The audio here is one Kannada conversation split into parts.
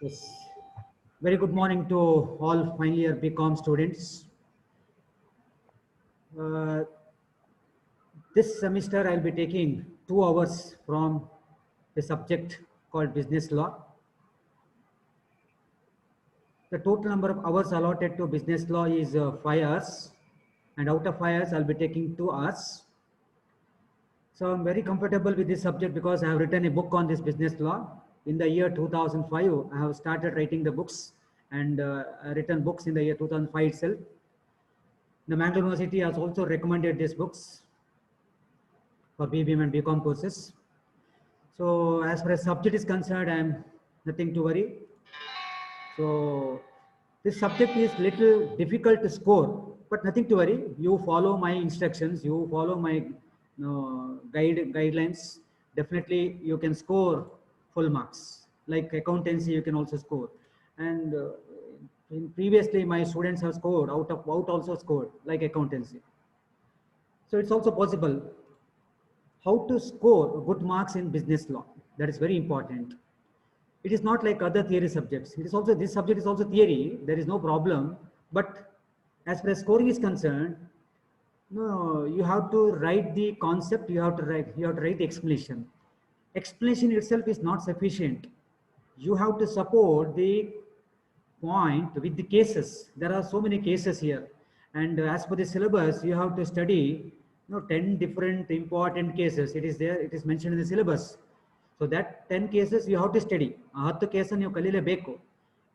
Yes. Very good morning to all final year BCom students. Uh, this semester I'll be taking 2 hours from the subject called business law. The total number of hours allotted to business law is 5 hours, and out of 5 hours I'll be taking 2 hours. So I'm very comfortable with this subject because I have written a book on this business law. In the year 2005, I have started writing the books and written books in the year 2005 itself. The Mangalore University has also recommended these books for BBM and BCom courses. So as far as subject is concerned, I am nothing to worry. So this subject is little difficult to score, but nothing to worry. You follow my instructions, you follow my guidelines. Definitely you can score full marks. Like accountancy, you can also score. And in previously my students have scored out also scored like accountancy. So it's also possible how to score good marks in business law. That is very important. It is not like other theory subjects. It is also, this subject is also theory. There is no problem. But as far as scoring is concerned, no, you have to write the concept. You have to write the explanation. Explanation itself is not sufficient. You have to support the point with the cases. There are so many cases here, and as per the syllabus, you have to study 10 different important cases. It is there. It is mentioned in the syllabus. So that 10 cases you have to study. ಆ 10 ಕೇಸ್ ನೀವು ಕಲೀಲೇಬೇಕು.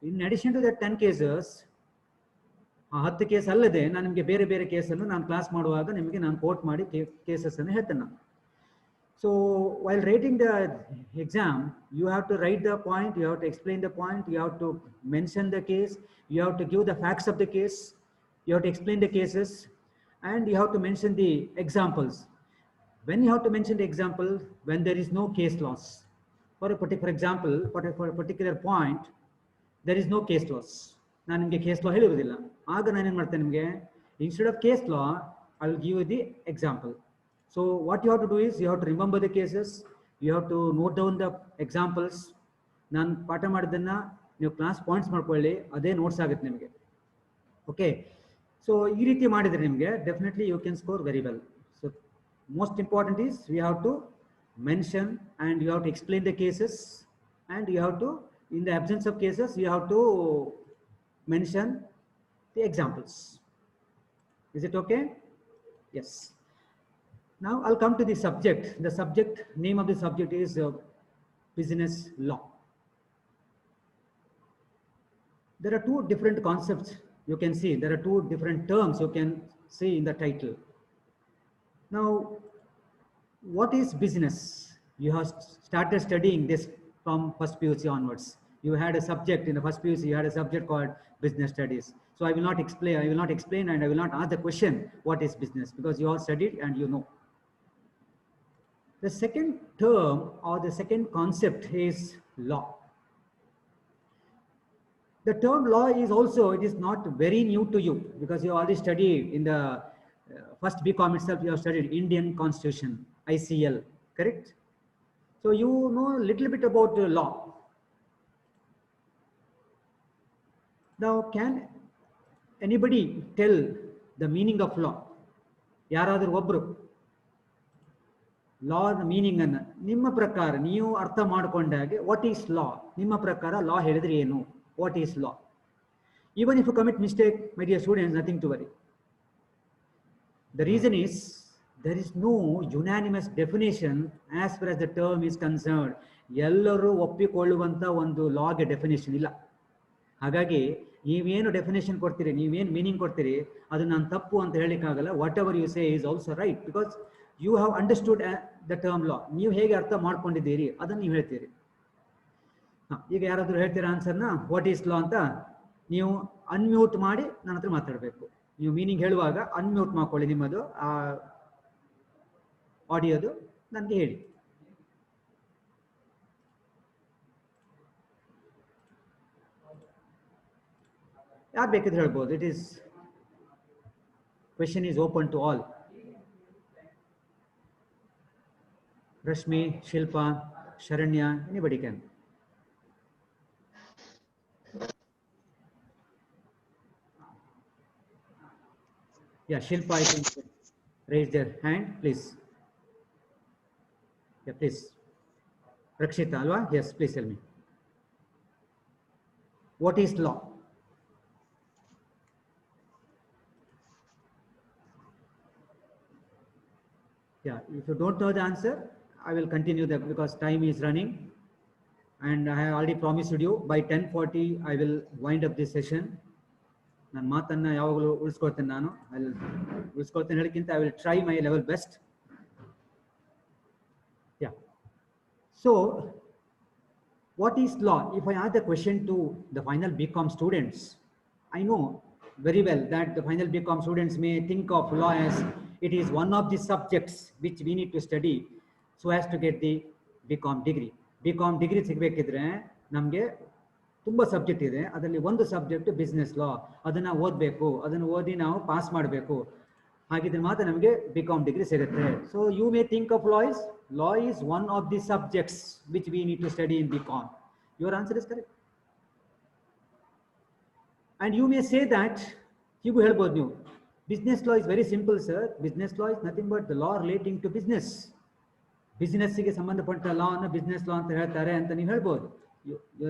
In addition to that 10 cases, ಆ 10 ಕೇಸ್ ಅಲ್ಲದೆ ನಾನು ನಿಮಗೆ ಬೇರೆ ಬೇರೆ ಕೇಸನ್ನು ನಾನು ಕ್ಲಾಸ್ ಮಾಡುವಾಗ ನಿಮಗೆ ನಾನು ಕೋಟ್ ಮಾಡಿ ಕೇಸಸ್ ಅನ್ನು ಹೇಳ್ತೇನೆ ನಾನು. So while writing the exam, you have to write the point, you have to explain the point, you have to mention the case, you have to give the facts of the case, you have to explain the cases, and you have to mention the examples. When you have to mention the example, when there is no case loss. For example, for a particular point, there is no case loss. ನಾನು ನಿಮಗೆ ಕೇಸ್ ಲಾ ಹೇಳಿರುವುದಿಲ್ಲ. ಆಗ ನಾನೇನು ಮಾಡ್ತೇನೆ ನಿಮಗೆ, instead of case law, I will give you the example. So what you have to do is, you have to remember the cases, you have to note down the examples. ನಾನು ಪಾಠ ಮಾಡಿದ್ದನ್ನ ನೀವು ಕ್ಲಾಸ್ ಪಾಯಿಂಟ್ಸ್ ಮಾಡ್ಕೊಳ್ಳಿ, ಅದೇ ನೋಟ್ಸ್ ಆಗುತ್ತೆ ನಿಮಗೆ. ಓಕೆ, ಸೊ ಈ ರೀತಿ ಮಾಡಿದರೆ ನಿಮಗೆ definitely you can score very well. So most important is we have to mention and you have to explain the cases, and you have to, in the absence of cases, you have to mention the examples. Is it okay? Yes. Now I'll come to the subject. The subject, name of the subject is business law. There are two different concepts you can see. There are two different terms you can see in the title. Now, what is business? You have started studying this from first PUC onwards. You had a subject in the first PUC, you had a subject called business studies. So I will not explain and I will not ask the question, what is business? Because you all studied and you know. The second term or the second concept is law. The term law is also, it is not very new to you because you already studied in the first BCom itself, you have studied Indian Constitution, ICL, correct? So you know a little bit about the law. Now, can anybody tell the meaning of law? ಯಾರಾದರೂ ಒಬ್ರು ಲಾ ಮೀನಿಂಗ್ ಅನ್ನು ನಿಮ್ಮ ಪ್ರಕಾರ ನೀವು ಅರ್ಥ ಮಾಡಿಕೊಂಡಾಗೆ, ವಾಟ್ ಈಸ್ ಲಾ? ನಿಮ್ಮ ಪ್ರಕಾರ ಲಾ ಹೇಳಿದ್ರೆ ಏನು? What is law? Even if you commit mistake, my dear students, nothing to worry. The reason is, there is no unanimous definition as far as the term is concerned. ಎಲ್ಲರೂ ಒಪ್ಪಿಕೊಳ್ಳುವಂತ ಒಂದು ಲಾಗೆ ಡೆಫಿನೇಷನ್ ಇಲ್ಲ. ಹಾಗಾಗಿ ನೀವೇನು ಡೆಫಿನೇಷನ್ ಕೊಡ್ತೀರಿ, ನೀವೇನು ಮೀನಿಂಗ್ ಕೊಡ್ತೀರಿ, ಅದು ನಾನು ತಪ್ಪು ಅಂತ ಹೇಳಿಕ್ಕಾಗಲ್ಲ. Whatever you say is also right, because you have understood the term law. ನೀವು ಹೇಗೆ ಅರ್ಥ ಮಾಡ್ಕೊಂಡಿದ್ದೀರಿ ಅದನ್ನು ನೀವು ಹೇಳ್ತೀರಿ. ಈಗ ಯಾರಾದರೂ ಹೇಳ್ತೀರಾ ಆನ್ಸರ್ನ, ವಾಟ್ ಈಸ್ ಲಾ ಅಂತ, ನೀವು ಅನ್ಮ್ಯೂಟ್ ಮಾಡಿ ನನ್ನ ಹತ್ರ ಮಾತಾಡಬೇಕು. ನೀವು ಮೀನಿಂಗ್ ಹೇಳುವಾಗ ಅನ್ಮ್ಯೂಟ್ ಮಾಡ್ಕೊಳ್ಳಿ ನಿಮ್ಮದು ಆ ಆಡಿಯೋದು, ನನಗೆ ಹೇಳಿ. ಯಾರು ಬೇಕಿದ್ರೆ ಹೇಳ್ಬೋದು. It is question is open to all. Rashmi, Shilpa, Sharanya, anybody can. Yeah, Shilpa, I think raise their hand, please. Yeah, please. Rakshita, alwa? Yes, please tell me. What is law? Yeah, if you don't know the answer, I will continue that because time is running. And I have already promised you by 10:40 I will wind up this session. ನಾನು ಮಾತನ್ನ ಯಾವಾಗಲೂ ಉಳಿಸ್ಕೊಳ್ತೇನೆ ನಾನು ಅಲ್ಲಿ ಉಳಿಸ್ಕೊಳ್ತೇನೆ ಹೇಳಕ್ಕಿಂತ I will try my level best. Yeah. So what is law? If I ask the question to the final BCom students, I know very well that the final BCom students may think of law as it is one of the subjects which we need to study so as to get the BCom degree. BCom degree ಸಿಗಬೇಕಿದ್ರೆ ನಮಗೆ ತುಂಬ ಸಬ್ಜೆಕ್ಟ್ ಇದೆ, ಅದರಲ್ಲಿ ಒಂದು ಸಬ್ಜೆಕ್ಟ್ ಬಿಸ್ನೆಸ್ ಲಾ, ಅದನ್ನು ಓದಬೇಕು, ಅದನ್ನು ಓದಿ ನಾವು ಪಾಸ್ ಮಾಡಬೇಕು, ಹಾಗಿದ್ರೆ ಮಾತ್ರ ನಮಗೆ BCom degree ಸಿಗುತ್ತೆ. So you may think of law is one of the subjects which we need to study in BCom. Your answer is correct. And you may say that ಹೀಗೂ ಹೇಳ್ಬೋದು ನೀವು, business law is very simple sir, business law is nothing but the law relating to business. ಬಿಸಿನೆಸ್ಸಿಗೆ ಸಂಬಂಧಪಟ್ಟ ಲಾ ಅನ್ನು ಬಿಸ್ನೆಸ್ ಲಾ ಅಂತ ಹೇಳ್ತಾರೆ ಅಂತ ನೀವು ಹೇಳ್ಬೋದು.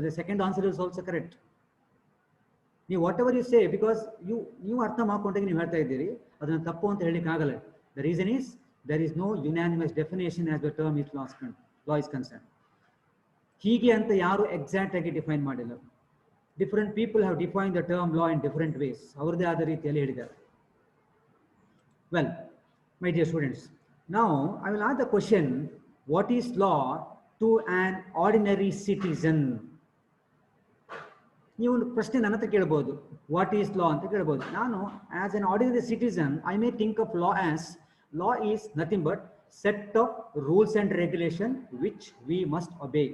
The second answer is also correct. ನೀವು whatever you say, because ನೀವು ಅರ್ಥ ಮಾಡ್ಕೊಂಡಾಗ ನೀವು ಹೇಳ್ತಾ ಇದ್ದೀರಿ, ಅದನ್ನು ತಪ್ಪು ಅಂತ ಹೇಳಲಿಕ್ಕೆ ಆಗಲ್ಲ. The reason is there is no unanimous definition as the term is law is concerned. ಹೀಗೆ ಅಂತ ಯಾರು ಎಕ್ಸಾಕ್ಟ್ ಆಗಿ ಡಿಫೈನ್ ಮಾಡಿಲ್ಲ. Different people have define the term law in different ways, ಅವ್ರದ್ದೇ ಆದ ರೀತಿಯಲ್ಲಿ ಹೇಳಿದ್ದಾರೆ. Well my dear students, now I will ask the question, what is law to an ordinary citizen? ನೀವು ಪ್ರಶ್ನೆ ನನ್ನ ಹತ್ರ ಕೇಳ್ಬೋದು, ವಾಟ್ ಈಸ್ ಲಾ ಅಂತ ಕೇಳ್ಬೋದು. ನಾನು as N ordinary citizen I may think of law as law is nothing but set of rules and regulation which we must obey.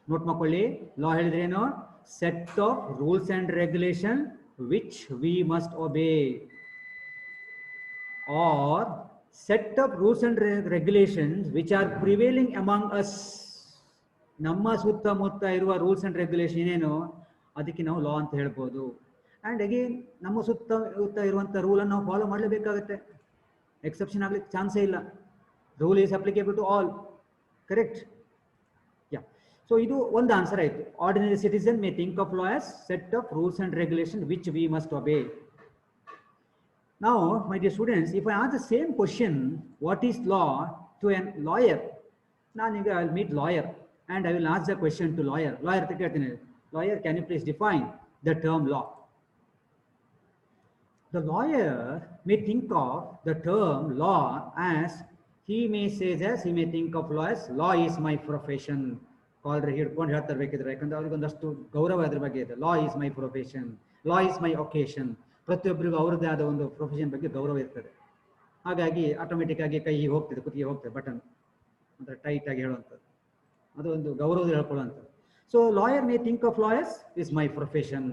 Note ಮಾಡ್ಕೊಳ್ಳಿ, ಲಾ ಹೇಳಿದ್ರೆ ಏನು? Set of rules and regulation which we must ಒಬೇ, or set of rules and regulations which are prevailing among us. ನಮ್ಮ ಸುತ್ತಮುತ್ತ ಇರುವ ರೂಲ್ಸ್ ಅಂಡ್ ರೆಗ್ಯುಲೇಷನ್ ಏನೇನು ಅದಕ್ಕೆ ನಾವು ಲಾ ಅಂತ ಹೇಳ್ಬೋದು. ಆ್ಯಂಡ್ ಅಗೇನ್ ನಮ್ಮ ಸುತ್ತಮುತ್ತ ಇರುವಂಥ ರೂಲನ್ನು ನಾವು ಫಾಲೋ ಮಾಡಲೇಬೇಕಾಗುತ್ತೆ, ಎಕ್ಸೆಪ್ಷನ್ ಆಗ್ಲಿಕ್ಕೆ ಚಾನ್ಸೇ ಇಲ್ಲ. Rule is applicable to all, correct? Yeah. So ಇದು ಒಂದು ಆನ್ಸರ್ ಆಯಿತು. Ordinary citizen may think of law as set of rules and regulation which we must obey. Now, my dear students, if I ask the same question, what is law, to a lawyer, now I will meet lawyer and I will ask the question to lawyer. Lawyer, can you please define the term law? The lawyer may think of the term law as, he may say as, he may think of law as, law is my profession. ಕಾಲ್ರೆ ಹಿಡ್ಕೊಂಡು ಹೇಳ್ತಾರೆ ಬೇಕಿದ್ರೆ, ಯಾಕಂದ್ರೆ ಅವ್ರಿಗೆ ಒಂದಷ್ಟು ಗೌರವ ಅದ್ರ ಬಗ್ಗೆ ಇದೆ. Law is my profession, law is my vocation. ಪ್ರತಿಯೊಬ್ಬರಿಗೂ ಅವ್ರದ್ದೇ ಆದ ಒಂದು ಪ್ರೊಫೆಷನ್ ಬಗ್ಗೆ ಗೌರವ ಇರ್ತದೆ. ಹಾಗಾಗಿ ಆಟೋಮೆಟಿಕ್ ಆಗಿ ಕೈ ಹೋಗ್ತದೆ, ಕುತ್ತಿಗೆ ಹೋಗ್ತದೆ, ಬಟನ್ ಅಂದರೆ ಟೈಟ್ ಆಗಿ ಹೇಳುವಂಥದ್ದು, ಅದು ಒಂದು ಗೌರವದಲ್ಲಿ ಹೇಳ್ಕೊಳ್ಳುವಂಥದ್ದು. So lawyer may think of lawyers is my profession,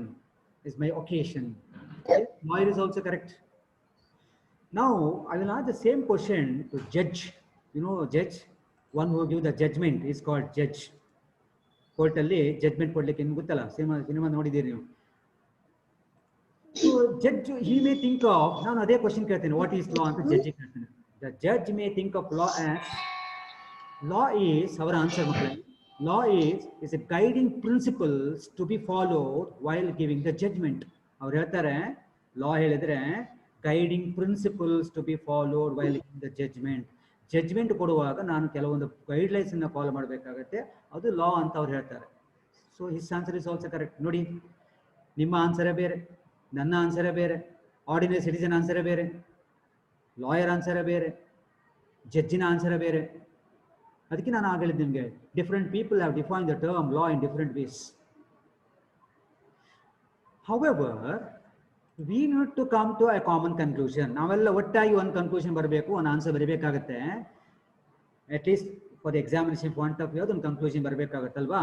is my vocation. Lawyer is also correct. Now I will ask the same question to judge. You know judge, one who give the judgment is called judge. ಕೋರ್ಟಲ್ಲಿ ಜಡ್ಜ್ಮೆಂಟ್ ಕೊಡ್ಲಿಕ್ಕೆ ನಿಮ್ಗೆ ಗೊತ್ತಲ್ಲ, ಸಿನಿಮಾ ನೋಡಿದ್ದೀರಿ ನೀವು. Judge he May think of, ನಾನು ಅದೇ ಕ್ವಶನ್ ಕೇಳ್ತೇನೆ, ವಾಟ್ ಈಸ್ ಲಾ ಅಂತ ಜಡ್ಜ್ ಕೇಳ್ತೇನೆ. The judge may think of law as, law is, ಅವರ ಆನ್ಸರ್ ಮಕ್ಕಳೇ, law is a guiding principles to be followed while giving the judgment. ಅವ್ರು ಹೇಳ್ತಾರೆ ಲಾ ಹೇಳಿದ್ರೆ guiding principles to be followed while giving the judgment. Judgment ಕೊಡುವಾಗ ನಾನು ಕೆಲವೊಂದು ಗೈಡ್ಲೈನ್ಸ್ ಅನ್ನು ಫಾಲೋ ಮಾಡಬೇಕಾಗತ್ತೆ, ಅದು ಲಾ ಅಂತ ಅವ್ರು ಹೇಳ್ತಾರೆ. So his answer is also correct. ನೋಡಿ, ನಿಮ್ಮ ಆನ್ಸರೇ ಬೇರೆ, ನನ್ನ ಆನ್ಸರೇ ಬೇರೆ, ಆರ್ಡಿನರಿ ಸಿಟಿಸನ್ ಆನ್ಸರೇ ಬೇರೆ, ಲಾಯರ್ ಆನ್ಸರೇ ಬೇರೆ, ಜಡ್ಜಿನ ಆನ್ಸರೇ ಬೇರೆ. ಅದಕ್ಕೆ ನಾನು ಆಗಲಿದ್ದು ನಿಮಗೆ, different people have define the term law in different ways. However we need to come to a common conclusion. ನಾವೆಲ್ಲ ಒಟ್ಟಾಗಿ ಒಂದು ಕನ್ಕ್ಲೂಷನ್ ಬರಬೇಕು, ಒಂದು ಆನ್ಸರ್ ಬರಬೇಕಾಗತ್ತೆ. At least for the examination point of view ಅದೊಂದು ಕನ್ಕ್ಲೂಷನ್ ಬರಬೇಕಾಗತ್ತಲ್ವಾ.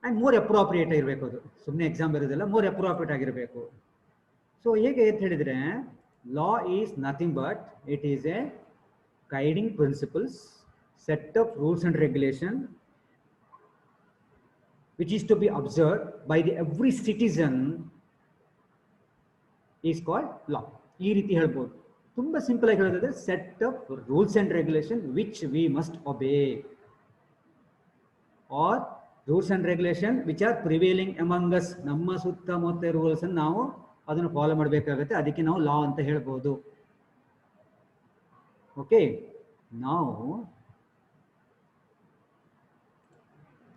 ಆ್ಯಂಡ್ ಮೋರ್ ಅಪ್ರೋಪ್ರಿಯೇಟ್ ಆಗಿರಬೇಕು, ಅದು ಸುಮ್ಮನೆ ಎಕ್ಸಾಮ್ ಬರೋದಿಲ್ಲ, ಮೋರ್ ಅಪ್ರೋಪ್ರಿಯೇಟ್ ಆಗಿರಬೇಕು. ಸೊ ಹೇಗೆ ಅಂತ ಹೇಳಿದರೆ, law is nothing but it is a guiding principles, set of rules and regulation which is to be observed by every citizen is called law. ಈ ರೀತಿ ಹೇಳ್ಬೋದು. ತುಂಬಾ ಸಿಂಪಲ್ ಆಗಿ ಹೇಳೋದಾದ್ರೆ set of rules and regulation which we must obey, or rules and regulation which are prevailing among us. ನಮ್ಮ ಸುತ್ತಮುತ್ತ ರೂಲ್ಸ್ ಅನ್ನು ನಾವು ಅದನ್ನು ಫಾಲೋ ಮಾಡಬೇಕಾಗುತ್ತೆ, ಅದಕ್ಕೆ ನಾವು ಲಾ ಅಂತ ಹೇಳ್ಬೋದು. ಓಕೆ, ನಾವು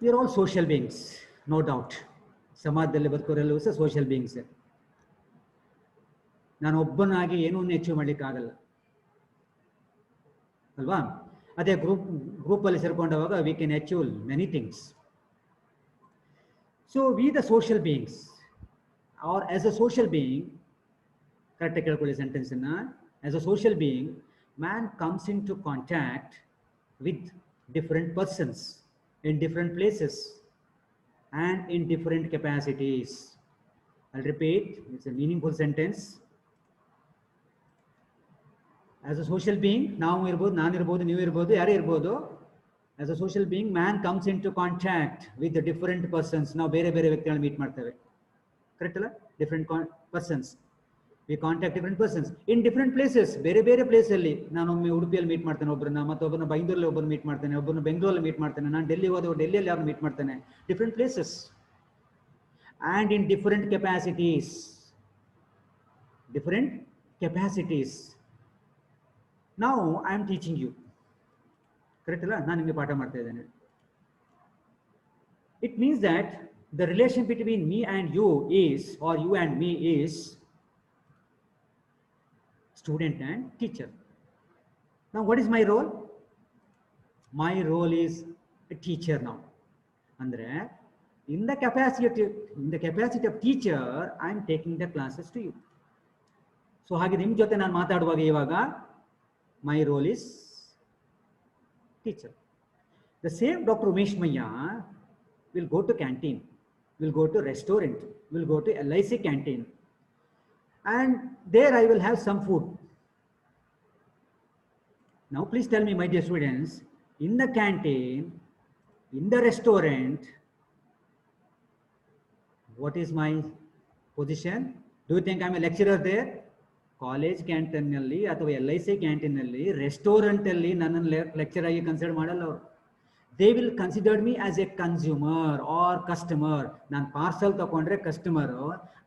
we are all social beings, no doubt. ಸಮಾಜದಲ್ಲಿ ಬದುಕೋರೆಲ್ಲೂ ಸಹ ಸೋಷಿಯಲ್ ಬೀಯಿಂಗ್ಸ್. ನಾನು ಒಬ್ಬನಾಗಿ ಏನೂ ಅಚೀವ್ ಮಾಡ್ಲಿಕ್ಕೆ ಆಗಲ್ಲ ಅಲ್ವಾ? ಅದೇ ಗ್ರೂಪಲ್ಲಿ ಸೇರ್ಕೊಂಡವಾಗ we can achieve many things. So we the social beings, are as a social being, ಕರೆಕ್ಟಾಗಿ ಕೇಳ್ಕೊಳ್ಳಿ ಸೆಂಟೆನ್ಸನ್ನು. As a social being, man comes into contact with different persons in different places and in different capacities. I'll repeat, it's a meaningful sentence. As a social being, ನಾವು ಇರ್ಬೋದು, ನಾನು ಇರ್ಬೋದು, ನೀವು ಇರ್ಬೋದು, ಯಾರೇ ಇರ್ಬೋದು. As a social being, man comes into contact with the different persons. ನಾವು ಬೇರೆ ಬೇರೆ ವ್ಯಕ್ತಿಗಳನ್ನ ಮೀಟ್ ಮಾಡ್ತೇವೆ, ಕರೆಕ್ಟ್ ಅಲ್ಲ? Different persons, we contact different persons in different places. ಬೇರೆ ಬೇರೆ ಪ್ಲೇಸಲ್ಲಿ ನಾನು ಒಮ್ಮೆ ಉಡುಪಿಯಲ್ಲಿ ಮೀಟ್ ಮಾಡ್ತೇನೆ ಒಬ್ಬರನ್ನ, ಮತ್ತೊಬ್ಬರನ್ನ ಬೈಂದೂರಲ್ಲಿ ಒಬ್ಬರು ಮೀಟ್ ಮಾಡ್ತೇನೆ, ಒಬ್ಬರನ್ನ ಬೆಂಗಳೂರಲ್ಲಿ ಮೀಟ್ ಮಾಡ್ತೇನೆ, ನಾನು ಡೆಲ್ಲಿ ಹೋದ ಡೆಲ್ಲಿಯಲ್ಲಿ ಯಾರು ಮೀಟ್ ಮಾಡ್ತೇನೆ. Different places and in different capacities. Different capacities. ನಾವು I am teaching you, correct ಅಲ್ಲ? ನಾನು ನಿಮಗೆ ಪಾಠ ಮಾಡ್ತಾ ಇದ್ದೇನೆ. It means that the relation between me and you is, or you and me is student and teacher. Now what is my role? My role is a teacher now. Andre in the capacity of teacher, I am taking the classes to you. So hage nim jote nanu maataduvaga ivaga my role is teacher. The same Dr. Umesh Maya will go to canteen, will go to restaurant, will go to LIC canteen, and there I will have some food. Now please tell me, my dear students, in the canteen, in the restaurant, what is my position? Do you think I am a lecturer there? College canteen nalli athava LIC canteen nalli restaurant alli nannanu lecturer agi consider ಮಾಡಲ್ಲ ಅವರು. They will consider me as a consumer or customer. ನಾನು ಪಾರ್ಸಲ್ ತಗೊಂಡ್ರೆ ಕಸ್ಟಮರ್,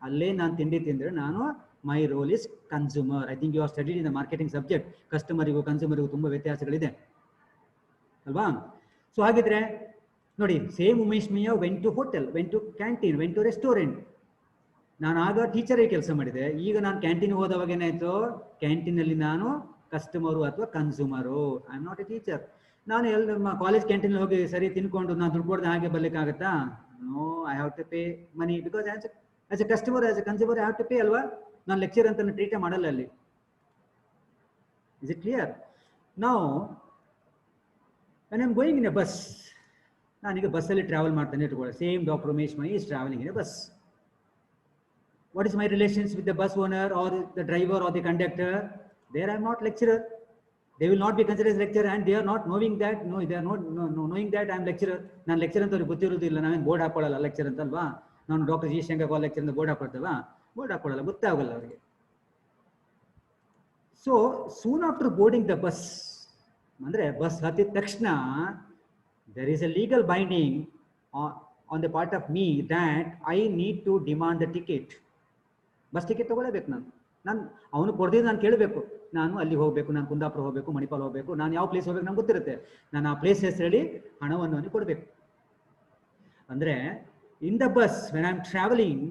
ಅಲ್ಲೇ ನಾನು ತಿಂಡಿ ತಿಂದರೆ ನಾನು, my role is consumer. I think you are studied in the marketing subject. ಕಸ್ಟಮರಿಗೂ ಕನ್ಸ್ಯೂಮರಿಗೂ ತುಂಬ ವ್ಯತ್ಯಾಸಗಳಿದೆ ಅಲ್ವಾ? ಸೊ ಹಾಗಿದ್ರೆ ನೋಡಿ, same Umesh Maiya went to hotel, went to canteen, went to restaurant. ನಾನು ಆಗ ಟೀಚರಾಗಿ ಕೆಲಸ ಮಾಡಿದೆ. ಈಗ ನಾನು ಕ್ಯಾಂಟೀನ್ಗೆ ಹೋದವಾಗ ಏನಾಯಿತು, ಕ್ಯಾಂಟೀನಲ್ಲಿ ನಾನು ಕಸ್ಟಮರು ಅಥವಾ consumer. I am not A teacher. ನಾನು ನಮ್ಮ ಕಾಲೇಜ್ ಕ್ಯಾಂಟೀನ್ ಹೋಗಿ ಸರಿ ತಿನ್ಕೊಂಡು ನಾನು ದುಡ್ಡು ಕೊಡದೆ ಹಾಗೆ ಬರ್ಲಿಕ್ಕಾಗತ್ತಾ? No, I have to pay money, because as a customer, as a consumer I have to pay ಅಲ್ವಾ? ನಾನು ಲೆಕ್ಚರ್ ಅಂತ ಟ್ರೀಟೇ ಮಾಡಲ್ಲ ಅಲ್ಲಿ. Is it clear? ನಾವು when I am going in a bus, ನಾನೀಗ ಬಸ್ಸಲ್ಲಿ ಟ್ರಾವೆಲ್ ಮಾಡ್ತಾನೆ ಇಟ್ಕೊಳ್ಳಿ. Same doctor Umesh my is traveling in a bus. What is my relations with the bus owner or the driver or the conductor? There I am not lecturer. They will not be considered as lecturer, and they are not knowing that. No, they are not knowing that I am lecturer. ನಾನು ಲೆಕ್ಚರ್ ಅಂತ ಅವ್ರಿಗೆ ಗೊತ್ತಿರೋದಿಲ್ಲ. ನಾವೇನು ಬೋರ್ಡ್ ಹಾಕೊಳ್ಳಲ್ಲ ಲೆಕ್ಚರ್ ಅಂತ ಅಲ್ವಾ? ನಾನು ಡಾಕ್ಟರ್ ಜಿ ಶಂಕರ್ ಲೆಕ್ಚರ್ ಅಂತ ಬೋರ್ಡ್ ಹಾಕೊಳ್ತೇವಾ? ಬೋರ್ಡ್ ಹಾಕೊಳ್ಳಲ್ಲ, ಗೊತ್ತಾಗಲ್ಲ ಅವರಿಗೆ. So soon after boarding the bus, ಅಂದರೆ ಬಸ್ ಹತ್ತಿದ ತಕ್ಷಣ there is a legal binding on the part of me that I need to demand the ticket. Bus ticket ತಗೊಳ್ಳೇಬೇಕು. ನಾನು ಅವನು ಕೊಡ್ದಿದ್ದು ನಾನು ಕೇಳಬೇಕು. ನಾನು ಅಲ್ಲಿ ಹೋಗಬೇಕು, ನಾನು ಕುಂದಾಪುರ ಹೋಗಬೇಕು, ಮಣಿಪಾಲ್ ಹೋಗಬೇಕು, ನಾನು ಯಾವ ಪ್ಲೇಸ್ ಹೋಗ್ಬೇಕು ನಂಗೆ ಗೊತ್ತಿರುತ್ತೆ. ನಾನು ಆ ಪ್ಲೇಸ್ ಹೆಸರು ಹೇಳಿ ಹಣವನ್ನು ಅವನಿಗೆ ಕೊಡಬೇಕು. ಅಂದರೆ in the bus when I am travelling,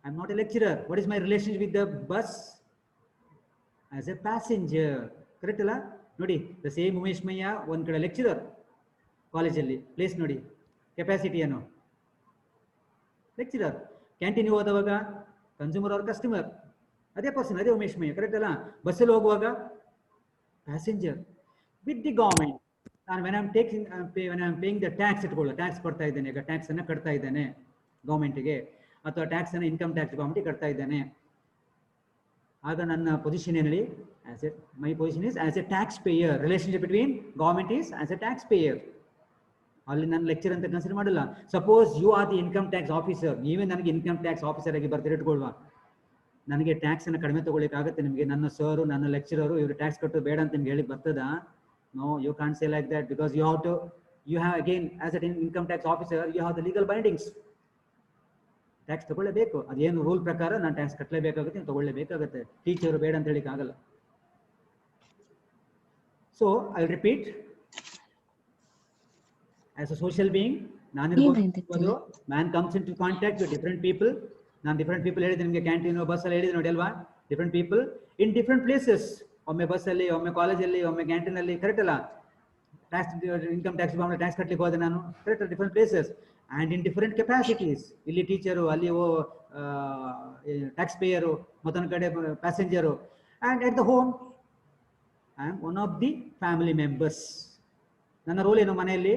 I am not A lecturer. What is my relationship with the bus? As A passenger. Correct ಅಲ್ಲ? ನೋಡಿ, ದ ಸೇಮ್ ಉಮೇಶ್ ಮಯ್ಯ ಒಂದು ಕಡೆ ಲೆಕ್ಚರರ್ ಕಾಲೇಜಲ್ಲಿ, ಪ್ಲೇಸ್ ನೋಡಿ, ಕೆಪಾಸಿಟಿಯನ್ನು ಲೆಕ್ಚರರ್. ಕ್ಯಾಂಟೀನ್ಗೆ ಹೋದವಾಗ ಕನ್ಸ್ಯೂಮರ್ ಅವ್ರ ಕಸ್ಟಮರ್, ಅದೇ ಪರ್ಸನ್, ಅದೇ ಉಮೇಶ್ ಮಯ್ಯ. ಕರೆಕ್ಟ್ ಅಲ್ಲ? ಬಸ್ಸಲ್ಲಿ ಹೋಗುವಾಗ ಪ್ಯಾಸೆಂಜರ್ ವಿತ್ ದಿ ಗೌರ್ಮೆಂಟ್. ನಾನು when I am paying the tax ಇಟ್ಕೊಳ್ಳೋ, ಟ್ಯಾಕ್ಸ್ ಕೊಡ್ತಾ ಇದ್ದೇನೆ, ಈಗ ಟ್ಯಾಕ್ಸನ್ನು ಕಟ್ತಾ ಇದ್ದೇನೆ ಗೌರ್ಮೆಂಟಿಗೆ, ಅಥವಾ ಟ್ಯಾಕ್ಸನ್ನು ಇನ್ಕಮ್ ಟ್ಯಾಕ್ಸ್ ಗೌರ್ಮೆಂಟಿಗೆ ಕಟ್ತಾ ಇದ್ದೇನೆ. ಆಗ ನನ್ನ ಪೊಸಿಷನ್ ಏನು ಹೇಳಿ? My position is as a tax payer. Relationship between government is as a tax payer. ಅಲ್ಲಿ ನಾನು ಲೆಕ್ಚರ್ ಅಂತ ಕನ್ಸಿಡರ್ ಮಾಡಲ್ಲ. Suppose you are the income tax officer, ನೀವೇ ನನಗೆ ಇನ್ಕಮ್ ಟ್ಯಾಕ್ಸ್ ಆಫೀಸರ್ ಆಗಿ ಬರ್ತೀರಿ ಇಟ್ಕೊಳ್ವಾ, ನನಗೆ ಟ್ಯಾಕ್ಸ್ ಅನ್ನು ಕಡಿಮೆ ತಗೊಳ್ಳಿಕ್ಕೆ ಆಗುತ್ತೆ ನಿಮಗೆ, ನನ್ನ ಸರ್ ನನ್ನ ಲೆಕ್ಚರರು ಇವರು ಟ್ಯಾಕ್ಸ್ ಕಟ್ಟು ಬೇಡ ಅಂತ ನಿಮ್ಗೆ ಹೇಳಿ ಬರ್ತದಾ? No, you can't say like that, because you have again as an income tax officer you have the legal bindings. Tax ತಗೊಳ್ಳೇಬೇಕು, ಅದೇನು ರೂಲ್ ಪ್ರಕಾರ ನಾನು ಟ್ಯಾಕ್ಸ್ ಕಟ್ಟಲೇಬೇಕಾಗುತ್ತೆ, ನೀವು ತಗೊಳ್ಳೇಬೇಕಾಗುತ್ತೆ. ಟೀಚರ್ ಬೇಡ ಅಂತ ಹೇಳಿಕ್ಕೆ ಆಗಲ್ಲ. So I will repeat, as a social being ನಾನು man comes into contact with different people. ನಾನು ಡಿಫರೆಂಟ್ ಪೀಪಲ್ ಹೇಳಿದೆ ನಿಮಗೆ, ಕ್ಯಾಂಟೀನ್ ಬಸ್ಸಲ್ಲಿ ಹೇಳಿದೆ ನೋಡಿ ಅಲ್ವಾ, different people in different places. ಒಮ್ಮೆ ಬಸ್ಸಲ್ಲಿ, ಒಮ್ಮೆ ಕಾಲೇಜಲ್ಲಿ, ಒಮ್ಮೆ ಕ್ಯಾಂಟೀನಲ್ಲಿ, ಕರೆಕ್ಟ್ ಅಲ್ಲ? ಟ್ಯಾಕ್ಸ್ ಇನ್ಕಮ್ ಟ್ಯಾಕ್ಸ್ ಟ್ಯಾಕ್ಸ್ ಕಟ್ಟಲಿಕ್ಕೆ ಹೋದೆ ನಾನು, correct? Different places and in different capacities. ಇಲ್ಲಿ ಟೀಚರು, ಅಲ್ಲಿ ಟ್ಯಾಕ್ಸ್ ಪೇಯರು, ಮತ್ತೊಂದು ಕಡೆ passenger. And at the home I am one of the family members. ನನ್ನ ರೋಲ್ ಏನು ಮನೆಯಲ್ಲಿ?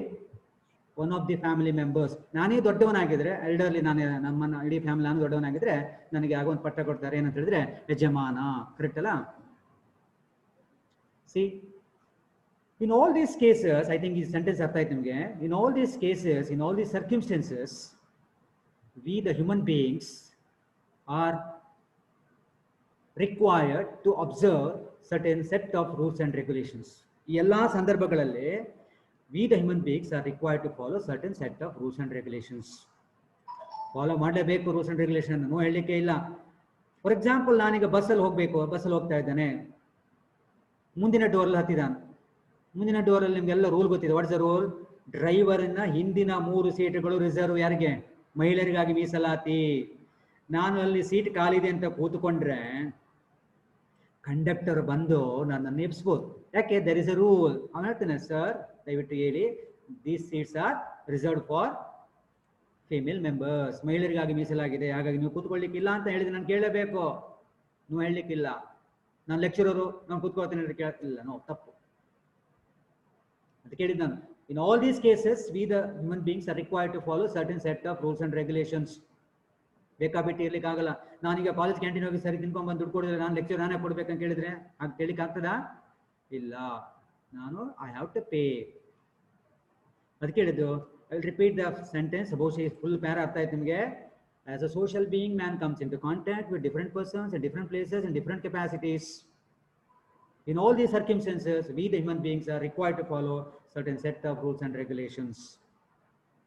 One of the family members. ನಾನೇ ದೊಡ್ಡವನಾಗಿದ್ರೆ, ಎಲ್ಡರ್ಲಿ, ನಮ್ಮನ್ನ ಇಡೀ ಫ್ಯಾಮಿಲಿ ನಾನು ದೊಡ್ಡವನಾಗಿದ್ರೆ ನನಗೆ ಆಗ ಒಂದು ಪಟ್ಟ ಕೊಡ್ತಾರೆ, ಏನಂತ ಹೇಳಿದ್ರೆ ಯಜಮಾನ, ಕರೆಕ್ಟ್ ಅಲ್ಲ? C, in all these cases, I think this sentence artha aaytu nimage, in all these cases, in all these circumstances, we the human beings are required to observe certain set of rules and regulations. ಈ ಎಲ್ಲಾ ಸಂದರ್ಭಗಳಲ್ಲಿ we the human beings are required to follow certain set of rules and regulations. Follow ಮಾಡಲೇಬೇಕು ರೂಲ್ಸ್ ಅಂಡ್ ರೆಗ್ಯುಲೇಷನ್, ನೋ ಹೇಳಲಿಕ್ಕೆ ಇಲ್ಲ. ಫಾರ್ ಎಕ್ಸಾಂಪಲ್, ನಾನೀಗ ಬಸ್ಸಲ್ಲಿ ಹೋಗಬೇಕು, ಬಸ್ಸಲ್ಲಿ ಹೋಗ್ತಾ ಇದ್ದಾನೆ, ಮುಂದಿನ ಡೋರಲ್ಲಿ ಹತ್ತಿದಾನೆ. ಮುಂದಿನ ಡೋರಲ್ಲಿ ನಿಮ್ಗೆಲ್ಲ ರೂಲ್ ಗೊತ್ತಿದೆ. What's the rule? ಡ್ರೈವರ್ನ ಹಿಂದಿನ 3 ಸೀಟ್ಗಳು ರಿಸರ್ವ್. ಯಾರಿಗೆ? ಮಹಿಳೆಯರಿಗಾಗಿ ಮೀಸಲಾತಿ. ನಾನು ಅಲ್ಲಿ ಸೀಟ್ ಖಾಲಿದೆ ಅಂತ ಕೂತ್ಕೊಂಡ್ರೆ ಕಂಡಕ್ಟರ್ ಬಂದು ನನ್ನನ್ನು ಎಬ್ಸ್ಬೋದು. ಯಾಕೆ? There is a rule. ಅವನು ಹೇಳ್ತಾನೆ, ಸರ್ ದಯವಿಟ್ಟು ಹೇಳಿ, these seats are reserved for female members, ಮಹಿಳೆಯರಿಗಾಗಿ ಮೀಸಲಾಗಿದೆ, ಹಾಗಾಗಿ ನೀವು ಕೂತ್ಕೊಳ್ಳಿಕ್ಕಿಲ್ಲ ಅಂತ ಹೇಳಿದ್ರೆ ನಾನು ಕೇಳಲೇಬೇಕು. ನೀವು ಹೇಳಲಿಕ್ಕಿಲ್ಲ. ನಾನು ಲೆಕ್ಚರರು, ನಾನು ಕೂತ್ಕೊಳ್ತೇನೆ ಅಂತ ಕೇಳ್ತಿಲ್ಲ. ನೋ, ತಪ್ಪು. ಅದಕ್ಕೆ ಹೇಳಿದ್ದು ನಾನು, in all these cases we the human beings are required to follow certain set of rules and regulations. ಬೇಕಾಬಿಟ್ಟು ಇರ್ಲಿಕ್ಕೆ ಆಗಲ್ಲ. ನಾನೀಗ ಕಾಲೇಜ್ ಕ್ಯಾಂಟೀನ್ ಹೋಗಿ ಸರಿ ತಿನ್ಕೊಂಡ್ ಬಂದು ದುಡ್ಡು ಕೊಡಿದ್ರೆ ನಾನು ಲೆಕ್ಚರ್ ನಾನೇ ಕೊಡ್ಬೇಕಂತ ಹೇಳಿದ್ರೆ ಹಾಗೆ ಕೇಳಿಕ್ಕೆ ಆಗ್ತದಾ? ಇಲ್ಲ. ನಾನು ಐ ಹ್ಯಾವ್ ಟು ಪೇ. ಅದಕ್ಕೆ ಹೇಳಿದ್ದು, I will repeat the sentence. ಬಹುಶಃ ಫುಲ್ ಪ್ಯಾರ ಅರ್ಥ ಆಯ್ತು ನಿಮಗೆ. As a social being, man comes into contact with different persons in different places in different capacities. In all these circumstances, we the human beings are required to follow certain set of rules and regulations.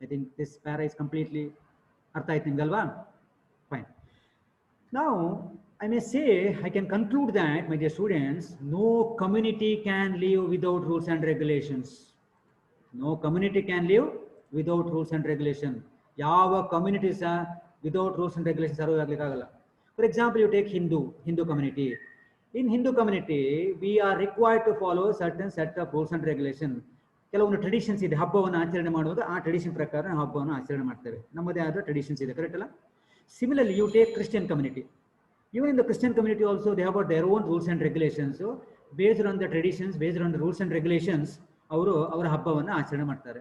I think this para is completely artha aaytu nimgalva? Fine. Now, I may say, I can conclude that, my dear students, no community can live without rules and regulations. No community can live without rules and regulation. Yava communities are without rules and regulations sarve aglikku agalla. For example, you take Hindu community. In Hindu community, we are required to follow certain set of rules and regulation. ಕೆಲವೊಂದು ಟ್ರೆಡಿಷನ್ಸ್ ಇದೆ. ಹಬ್ಬವನ್ನು ಆಚರಣೆ ಮಾಡುವುದು, ಆ ಟ್ರೆಡಿಷನ್ ಪ್ರಕಾರ ನಾವು ಹಬ್ಬವನ್ನು ಆಚರಣೆ ಮಾಡ್ತೇವೆ. ನಮ್ಮದೇ ಆದ ಟ್ರೆಡಿಷನ್ಸ್ ಇದೆ, ಕರೆಕ್ಟ್ ಅಲ್ಲ? Similarly, you take Christian community. Even in the Christian community also, they have got their own rules and regulations. So, based on the traditions, based on the rules and regulations, ಅವರು ಅವರ ಹಬ್ಬವನ್ನು ಆಚರಣೆ ಮಾಡ್ತಾರೆ.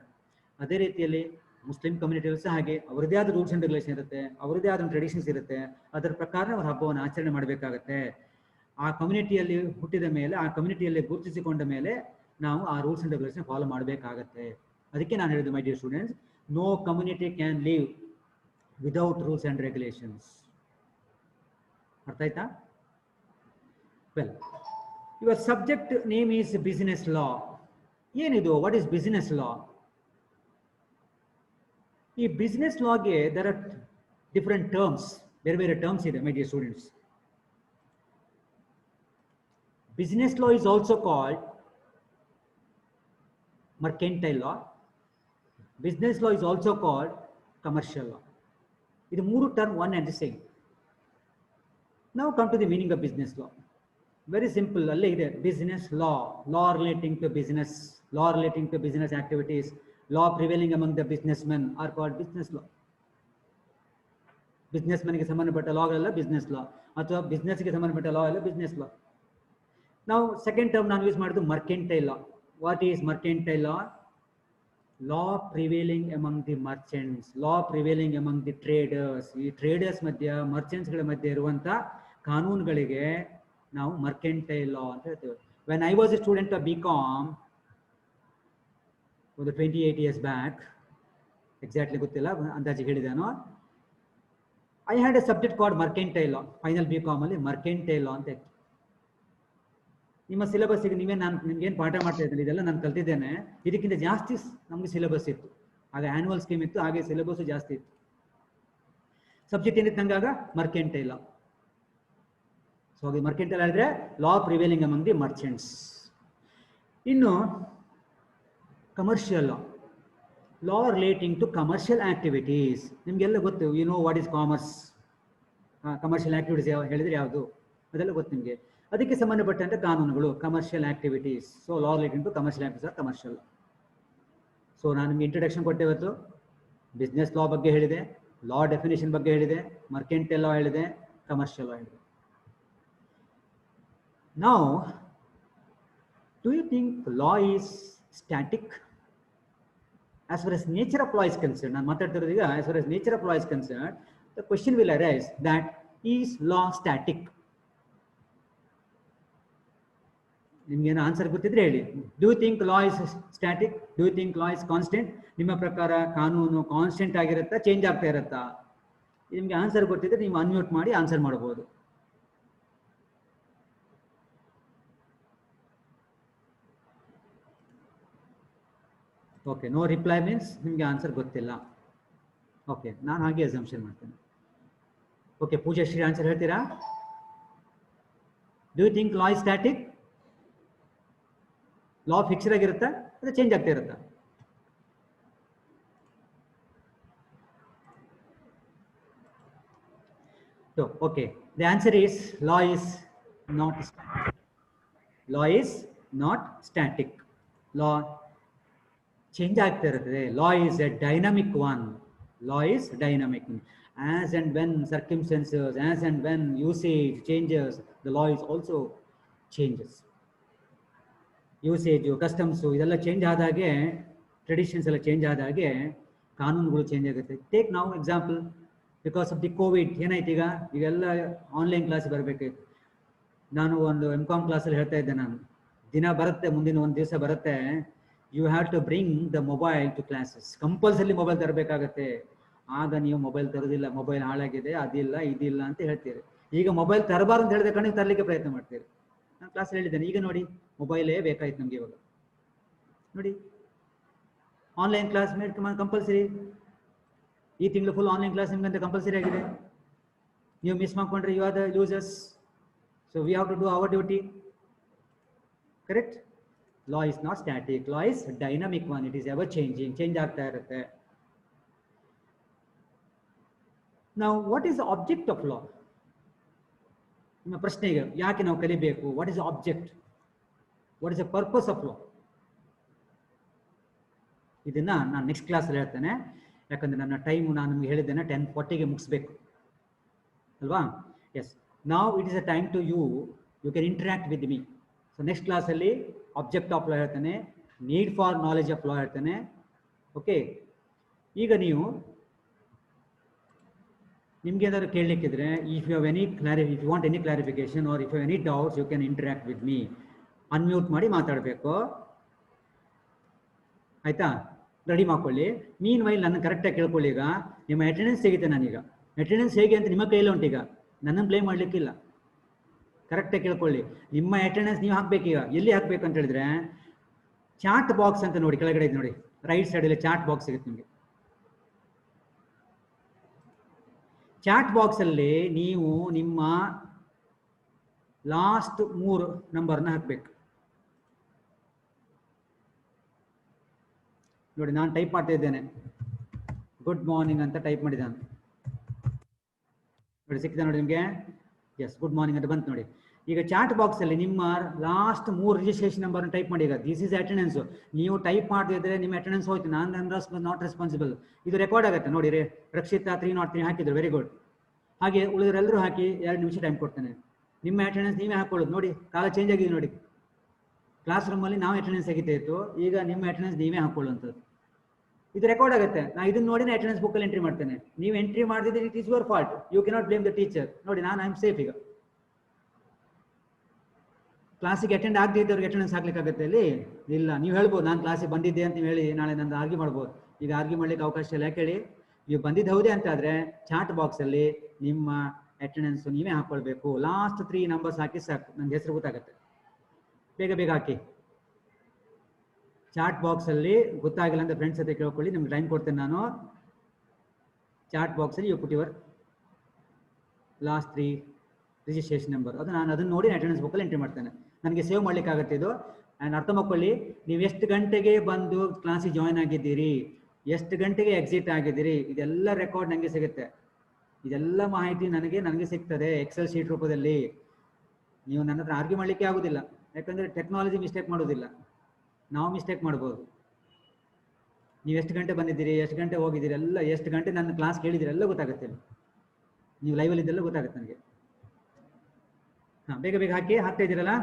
ಅದೇ ರೀತಿಯಲ್ಲಿ ಮುಸ್ಲಿಂ ಕಮ್ಯುನಿಟಿಯಲ್ಲೂ ಸಹ ಹಾಗೆ ಅವರದೇ ಆದ ರೂಲ್ಸ್ ಅಂಡ್ ರೆಗ್ಯುಲೇಷನ್ ಇರುತ್ತೆ, ಅವರದೇ ಆದ ಟ್ರೆಡಿಷನ್ಸ್ ಇರುತ್ತೆ. ಅದರ ಪ್ರಕಾರ ಅವರ ಹಬ್ಬವನ್ನು ಆಚರಣೆ ಮಾಡಬೇಕಾಗತ್ತೆ. ಆ ಕಮ್ಯುನಿಟಿಯಲ್ಲಿ ಹುಟ್ಟಿದ ಮೇಲೆ, ಆ ಕಮ್ಯುನಿಟಿಯಲ್ಲಿ ಗುರುತಿಸಿಕೊಂಡ ಮೇಲೆ ನಾವು ಆ ರೂಲ್ಸ್ ಅಂಡ್ ರೆಗ್ಯುಲೇಷನ್ ಫಾಲೋ ಮಾಡಬೇಕಾಗತ್ತೆ. ಅದಕ್ಕೆ ನಾನು ಹೇಳಿದ್ದು, my dear students, no community can live without rules and regulations. ಅರ್ಥ ಆಯ್ತಾ? Well, your subject name is business law. ಏನಿದು? What is business law? ಈ ಬಿಸಿನೆಸ್ ಲಾಗೆ ದರ್ ಆರ್ ಡಿಫರೆಂಟ್ ಟರ್ಮ್ಸ್, ಬೇರೆ ಬೇರೆ ಟರ್ಮ್ಸ್ ಇದೆ, my dear students. Business law is also called mercantile law. Business law is also called commercial law. It is more term one and the same. Now come to the meaning of business law. Very simple. Business law, law relating to business, law relating to business activities, law prevailing among the businessmen are called business law. Businessmen ಗೆ ಸಂಬಂಧಪಟ್ಟ law ಗಳಲ್ಲ business law, ಅಥವಾ business ಗೆ ಸಂಬಂಧಪಟ್ಟ law ಎಲ್ಲ business law. Now, second term ನಾನು ಯೂಸ್ ಮಾಡಿದ್ದು mercantile law. What is mercantile law? Law prevailing among the merchants, law prevailing among the traders. ಈ ಟ್ರೇಡರ್ಸ್ ಮಧ್ಯ, ಮರ್ಚೆಂಟ್ಸ್ ಗಳ ಮಧ್ಯೆ ಇರುವಂತ ಕಾನೂನುಗಳಿಗೆ ನಾವು mercantile law ಅಂತ ಹೇಳ್ತೇವೆ. When I was a student of BCom, ಒಂದು 28 years back, ಎಕ್ಸಾಕ್ಟ್ಲಿ ಗೊತ್ತಿಲ್ಲ, ಅಂದಾಜಿಗೆ ಹೇಳಿದಾನು, I had a subject called mercantile law, final BCom ಅಲ್ಲಿ ಮರ್ಕೆಂಟೈಲ್ ಲಾ ಅಂತ ಇತ್ತು. ನಿಮ್ಮ ಸಿಲೆಬಸ್ಸಿಗೆ ನಿಮ್ಗೇನು ಪಾಠ ಮಾಡ್ತಾ ಇದ್ದೀನಿ ಇದೆಲ್ಲ ನಾನು ಕಲ್ತಿದ್ದೇನೆ, ಇದಕ್ಕಿಂತ ಜಾಸ್ತಿ ನಮಗೆ ಸಿಲೆಬಸ್ ಇತ್ತು. ಆಗ ಆ್ಯನ್ಯುವಲ್ ಸ್ಕೀಮ್ ಇತ್ತು, ಹಾಗೆ ಸಿಲೆಬಸ್ ಜಾಸ್ತಿ ಇತ್ತು. ಸಬ್ಜೆಕ್ಟ್ ಏನಿತ್ತು ನಂಗೆ ಆಗ? Mercantile law. ಸೊ ಹಾಗೆ ಮರ್ಕೆಂಟೈಲ್ ಹೇಳಿದ್ರೆ law prevailing among the merchants. ಇನ್ನು commercial law, law relating to commercial activities. ನಿಮಗೆಲ್ಲ ಗೊತ್ತು, you know what is commerce. Commercial activities ಹೇಳಿದ್ರೆ ಯಾವುದು ಅದೆಲ್ಲ ಗೊತ್ತು ನಿಮಗೆ. ಅದಕ್ಕೆ ಸಂಬಂಧಪಟ್ಟಂತೆ ಕಾನೂನುಗಳು, commercial activities. So law relating to commercial activities are commercial. So ನಾನು ನಿಮ್ಗೆ ಇಂಟ್ರೊಡಕ್ಷನ್ ಕೊಟ್ಟೆ ಇವತ್ತು. ಬಿಸ್ನೆಸ್ ಲಾ ಬಗ್ಗೆ ಹೇಳಿದೆ, ಲಾ ಡೆಫಿನೇಷನ್ ಬಗ್ಗೆ ಹೇಳಿದೆ, ಮರ್ಕೆಂಟೈಲ್ ಲಾ ಹೇಳಿದೆ, ಕಮರ್ಷಿಯಲ್ ಲಾ ಹೇಳಿದೆ. Now, do you think law is static? As far as nature of law is concerned, ನಾನು ಮಾತಾಡ್ತಿರೋದು ಈಗ as far as nature of law is concerned, the question will arise that is law static? ನಿಮ್ಗೇನು ಆನ್ಸರ್ ಗೊತ್ತಿದ್ರೆ ಹೇಳಿ. Do you think law is static? Do you think law is constant? ನಿಮ್ಮ ಪ್ರಕಾರ ಕಾನೂನು ಕಾನ್ಸ್ಟೆಂಟ್ ಆಗಿರುತ್ತಾ, ಚೇಂಜ್ ಆಗ್ತಾ ಇರುತ್ತಾ? ನಿಮ್ಗೆ ಆನ್ಸರ್ ಗೊತ್ತಿದ್ರೆ ನೀವು ಅನ್ಮ್ಯೂಟ್ ಮಾಡಿ ಆನ್ಸರ್ ಮಾಡಬಹುದು. ಓಕೆ, ನೋ ರಿಪ್ಲೈ ಮೀನ್ಸ್ ನಿಮಗೆ ಆನ್ಸರ್ ಗೊತ್ತಿಲ್ಲ. ಓಕೆ, ನಾನು ಹಾಗೆ ಅಸಂಪ್ಷನ್ ಮಾಡ್ತೇನೆ. ಓಕೆ, ಪೂಜಾಶ್ರೀ ಆನ್ಸರ್ ಹೇಳ್ತೀರಾ? Do you think law is static? Law fixed ಆಗಿರುತ್ತಾ ಅದು ಚೇಂಜ್ ಆಗ್ತಾ ಇರುತ್ತಾ? So, okay, the answer is law is not static. Law is not static. Law change ಆಗ್ತಾ ಇರುತ್ತದೆ. Law is a dynamic one. Law is dynamic. As and when circumstances, as and when usage changes, the law is also changes. Usage, customs ಇದೆಲ್ಲ ಚೇಂಜ್ ಆದಾಗೆ, ಟ್ರೆಡಿಷನ್ಸ್ ಎಲ್ಲ ಚೇಂಜ್ ಆದಾಗೆ ಕಾನೂನುಗಳು ಚೇಂಜ್ ಆಗುತ್ತೆ. ಟೇಕ್ ನಾವು example, because of the Covid ಏನಾಯ್ತು, ಈಗೆಲ್ಲ ಆನ್ಲೈನ್ ಕ್ಲಾಸ್ ಬರಬೇಕಾಯ್ತು. ನಾನು ಒಂದು MCom ಕ್ಲಾಸಲ್ಲಿ ಹೇಳ್ತಾ ಇದ್ದೆ, ನಾನು ದಿನ ಬರುತ್ತೆ, ಮುಂದಿನ ಒಂದು ದಿವಸ ಬರುತ್ತೆ, you have to bring the mobile to classes. Compulsory mobile ತರಬೇಕಾಗತ್ತೆ. ಆಗ ನೀವು ಮೊಬೈಲ್ ತರೋದಿಲ್ಲ, ಮೊಬೈಲ್ ಹಾಳಾಗಿದೆ, ಅದಿಲ್ಲ ಇದಿಲ್ಲ ಅಂತ ಹೇಳ್ತೀರಿ. ಈಗ ಮೊಬೈಲ್ ತರಬಾರ್ದು ಅಂತ ಹೇಳಿದ ಕಣ್ಣಿಗೆ ತರಲಿಕ್ಕೆ ಪ್ರಯತ್ನ ಮಾಡ್ತೀರಿ. ನಾನು ಕ್ಲಾಸಲ್ಲಿ ಹೇಳಿದ್ದೇನೆ, ಈಗ ನೋಡಿ ಮೊಬೈಲೇ ಬೇಕಾಯ್ತು ನಮಗೆ ಇವಾಗ. ನೋಡಿ, ಆನ್ಲೈನ್ ಕ್ಲಾಸ್ ಮೇಡ್ ಕಂಪಲ್ಸರಿ. ಈ ತಿಂಗಳು ಫುಲ್ ಆನ್ಲೈನ್ ಕ್ಲಾಸ್ ನಿಮ್ಗಂತ ಕಂಪಲ್ಸರಿ ಆಗಿದೆ. ನೀವು ಮಿಸ್ ಮಾಡ್ಕೊಂಡ್ರೆ you are the losers. So we have to do our duty. Correct? Law is not static, law is dynamic one. It is ever changing, change ಆಗ್ತಾ ಇರುತ್ತೆ. ನಾವು what is the object of law? ನಿಮ್ಮ ಪ್ರಶ್ನೆಗೆ ಯಾಕೆ ನಾವು ಕಲಿಬೇಕು? What is the object? What is the purpose of law? ಇದನ್ನ ನಾನು ನೆಕ್ಸ್ಟ್ ಕ್ಲಾಸಲ್ಲಿ ಹೇಳ್ತೇನೆ. ಯಾಕಂದ್ರೆ ನನ್ನ ಟೈಮ್ ನಾನು ನಿಮ್ಗೆ ಹೇಳಿದ್ದೇನೆ 10:40ಗೆ ಮುಗಿಸ್ಬೇಕು ಅಲ್ವಾ? ಎಸ್, ನಾವು it is a time to you can interact with me. So next ಕ್ಲಾಸಲ್ಲಿ ಆಬ್ಜೆಕ್ಟ್ ಆಫ್ ಲಾ ಹೇಳ್ತೇನೆ, need for knowledge of law ಹೇಳ್ತೇನೆ. ಓಕೆ, ಈಗ ನೀವು ನಿಮ್ಗೆ ಏನಾದ್ರು ಕೇಳಲಿಕ್ಕಿದ್ರೆ, if you want any clarification or if you any doubts, you can interact with me. Unmute ಮಾಡಿ ಮಾತಾಡಬೇಕು, ಆಯ್ತಾ? ರೆಡಿ ಮಾಡ್ಕೊಳ್ಳಿ. ಮೀನ್ ವೈಲ್ ನನ್ನ ಕರೆಕ್ಟಾಗಿ ಕೇಳ್ಕೊಳ್ಳಿ. ಈಗ ನಿಮ್ಮ ಅಟೆಂಡೆನ್ಸ್ ತೆಗಿತೆ ನಾನೀಗ. ಅಟೆಂಡೆನ್ಸ್ ಹೇಗೆ ಅಂತ ನಿಮ್ಮ ಕೈಯಲ್ಲಿ ಉಂಟು. ಈಗ ನನ್ನನ್ನು ಬ್ಲೇಮ್ ಮಾಡಲಿಕ್ಕಿಲ್ಲ, ಕರೆಕ್ಟಾಗಿ ಕೇಳ್ಕೊಳ್ಳಿ. ನಿಮ್ಮ ಅಟೆಂಡೆನ್ಸ್ ನೀವು ಹಾಕ್ಬೇಕೀಗ. ಎಲ್ಲಿ ಹಾಕ್ಬೇಕು ಅಂತ ಹೇಳಿದ್ರೆ, ಚಾಟ್ ಬಾಕ್ಸ್ ಅಂತ ನೋಡಿ, ಕೆಳಗಡೆ ಇದೆ ನೋಡಿ, ರೈಟ್ ಸೈಡಲ್ಲಿ ಚಾಟ್ ಬಾಕ್ಸ್ ಸಿಗುತ್ತೆ ನಿಮಗೆ. ಚಾಟ್ ಬಾಕ್ಸಲ್ಲಿ ನೀವು ನಿಮ್ಮ ಲಾಸ್ಟ್ 3 ನಂಬರ್ನ ಹಾಕಬೇಕು. ನೋಡಿ, ನಾನು ಟೈಪ್ ಮಾಡ್ತಾ ಇದ್ದೇನೆ, ಗುಡ್ ಮಾರ್ನಿಂಗ್ ಅಂತ ಟೈಪ್ ಮಾಡಿದ್ದಾನೆ. ನೋಡಿ, ಸಿಕ್ಕಿದೆ ನೋಡಿ ನಿಮಗೆ. ಎಸ್, ಗುಡ್ ಮಾರ್ನಿಂಗ್ ಅಂತ ಬಂತು ನೋಡಿ. ಈಗ ಚಾಟ್ ಬಾಕ್ಸಲ್ಲಿ ನಿಮ್ಮ ಲಾಸ್ಟ್ 3 ರಿಜಿಸ್ಟ್ರೇಷನ್ ನಂಬರ್ನ ಟೈಪ್ ಮಾಡಿ. ಈಗ ದಿಸ್ ಇಸ್ ಅಟೆಂಡೆನ್ಸ್. ನೀವು ಟೈಪ್ ಮಾಡದಿದ್ರೆ ನಿಮ್ಮ ಅಟೆಂಡೆನ್ಸ್ ಹೋಯ್ತು. ನಾನು ನಾಟ್ ರೆಸ್ಪಾನ್ಸಿಬಲ್. ಇದು ರೆಕಾರ್ಡ್ ಆಗುತ್ತೆ ನೋಡಿ. ರಕ್ಷಿತಾ 303 ಹಾಕಿದ್ರು, ವೆರಿ ಗುಡ್. ಹಾಗೆ ಉಳಿದರೆಲ್ಲರೂ ಹಾಕಿ 2 ನಿಮಿಷ ಟೈಮ್ ಕೊಡ್ತೇನೆ. ನಿಮ್ಮ ಅಟೆಂಡೆನ್ಸ್ ನೀವೇ ಹಾಕೊಳ್ಳೋದು. ನೋಡಿ, ಕಾಲ ಚೇಂಜ್ ಆಗಿದೆ ನೋಡಿ. ಕ್ಲಾಸ್ ರೂಮಲ್ಲಿ ನಾವು ಅಟೆಂಡೆನ್ಸ್ ಆಗಿತ್ತಾ ಇತ್ತು, ಈಗ ನಿಮ್ಮ ಅಟೆಂಡೆನ್ಸ್ ನೀವೇ ಹಾಕೊಳ್ಳುವಂಥದ್ದು. ಇದು ರೆಕಾರ್ಡ್ ಆಗುತ್ತೆ. ನಾನು ಇದನ್ನು ನೋಡಿ ಅಟೆಂಡೆನ್ಸ್ ಬುಕ್ಕಲ್ಲಿ ಎಂಟ್ರಿ ಮಾಡ್ತೇನೆ. ನೀವು ಎಂಟ್ರಿ ಮಾಡಿದ್ರೆ it is your fault. You cannot blame the teacher. ನೋಡಿ, ನಾನು ಐ ಆಮ್ ಸೇಫ್. ಈಗ ಕ್ಲಾಸಿಗೆ ಅಟೆಂಡ್ ಆಗದೆ ಇದ್ದವ್ರಿಗೆ ಅಟೆಂಡೆನ್ಸ್ ಹಾಕ್ಲಿಕ್ಕಾಗತ್ತೆ ಅಲ್ಲಿ? ಇಲ್ಲ. ನೀವು ಹೇಳ್ಬೋದು ನಾನು ಕ್ಲಾಸಿಗೆ ಬಂದಿದ್ದೆ ಅಂತ ನೀವು ಹೇಳಿ ನಾಳೆ ನಂದು ಆರ್ಗ್ಯೂ ಮಾಡ್ಬೋದು. ಈಗ ಆರ್ಗ್ಯೂ ಮಾಡ್ಲಿಕ್ಕೆ ಅವಕಾಶ ಇಲ್ಲ. ಯಾಕೆ ಹೇಳಿ? ನೀವು ಬಂದಿದ್ದು ಹೌದೇ ಅಂತ ಆದರೆ ಚಾಟ್ ಬಾಕ್ಸಲ್ಲಿ ನಿಮ್ಮ ಅಟೆಂಡೆನ್ಸ್ ನೀವೇ ಹಾಕೊಳ್ಬೇಕು. ಲಾಸ್ಟ್ 3 ನಂಬರ್ಸ್ ಹಾಕಿ ಸಾಕು, ನಂಗೆ ಹೆಸರು ಗೊತ್ತಾಗುತ್ತೆ. ಬೇಗ ಬೇಗ ಹಾಕಿ. ಚಾಟ್ ಬಾಕ್ಸ್ ಅಲ್ಲಿ ಗೊತ್ತಾಗಿಲ್ಲ ಅಂತ ಫ್ರೆಂಡ್ಸ್ ಹತ್ರ ಕೇಳ್ಕೊಳ್ಳಿ, ನಿಮ್ಗೆ ಟೈಮ್ ಕೊಡ್ತೇನೆ ನಾನು. ಚಾಟ್ ಬಾಕ್ಸ್ ಅಲ್ಲಿ you put your last 3 registration number. ಅದು ನಾನು ಅದನ್ನ ನೋಡಿ ಅಟೆಂಡೆನ್ಸ್ ಬುಕ್ ಅಲ್ಲಿ ಎಂಟ್ರಿ ಮಾಡ್ತೇನೆ. ನನಗೆ ಸೇವ್ ಮಾಡ್ಲಿಕ್ಕೆ ಆಗುತ್ತೆ ಇದು. ಆ್ಯಂಡ್ ಅರ್ಥ ಮಾಡ್ಕೊಳ್ಳಿ, ನೀವು ಎಷ್ಟು ಗಂಟೆಗೆ ಬಂದು ಕ್ಲಾಸಿಗೆ ಜಾಯ್ನ್ ಆಗಿದ್ದೀರಿ, ಎಷ್ಟು ಗಂಟೆಗೆ ಎಕ್ಸಿಟ್ ಆಗಿದ್ದೀರಿ, ಇದೆಲ್ಲ ರೆಕಾರ್ಡ್ ನನಗೆ ಸಿಗುತ್ತೆ. ಇದೆಲ್ಲ ಮಾಹಿತಿ ನನಗೆ ಸಿಗ್ತದೆ ಎಕ್ಸೆಲ್ ಶೀಟ್ ರೂಪದಲ್ಲಿ. ನೀವು ನನ್ನ ಹತ್ರ ಆರ್ಗ್ಯೂ ಮಾಡಲಿಕ್ಕೆ ಆಗೋದಿಲ್ಲ, ಯಾಕಂದರೆ ಟೆಕ್ನಾಲಜಿ ಮಿಸ್ಟೇಕ್ ಮಾಡೋದಿಲ್ಲ, ನಾವು ಮಿಸ್ಟೇಕ್ ಮಾಡ್ಬೋದು. ನೀವು ಎಷ್ಟು ಗಂಟೆ ಬಂದಿದ್ದೀರಿ, ಎಷ್ಟು ಗಂಟೆ ಹೋಗಿದ್ದೀರಿ, ಎಲ್ಲ ಎಷ್ಟು ಗಂಟೆ ನನ್ನ ಕ್ಲಾಸ್ ಕೇಳಿದ್ದೀರಿ ಎಲ್ಲ ಗೊತ್ತಾಗುತ್ತೆ. ನೀವು ಲೈವಲ್ಲಿ ಇದೆಲ್ಲ ಗೊತ್ತಾಗುತ್ತೆ ನನಗೆ. ಹಾಂ, ಬೇಗ ಬೇಗ ಹಾಕ್ತಾ ಇದ್ದೀರಲ್ಲ.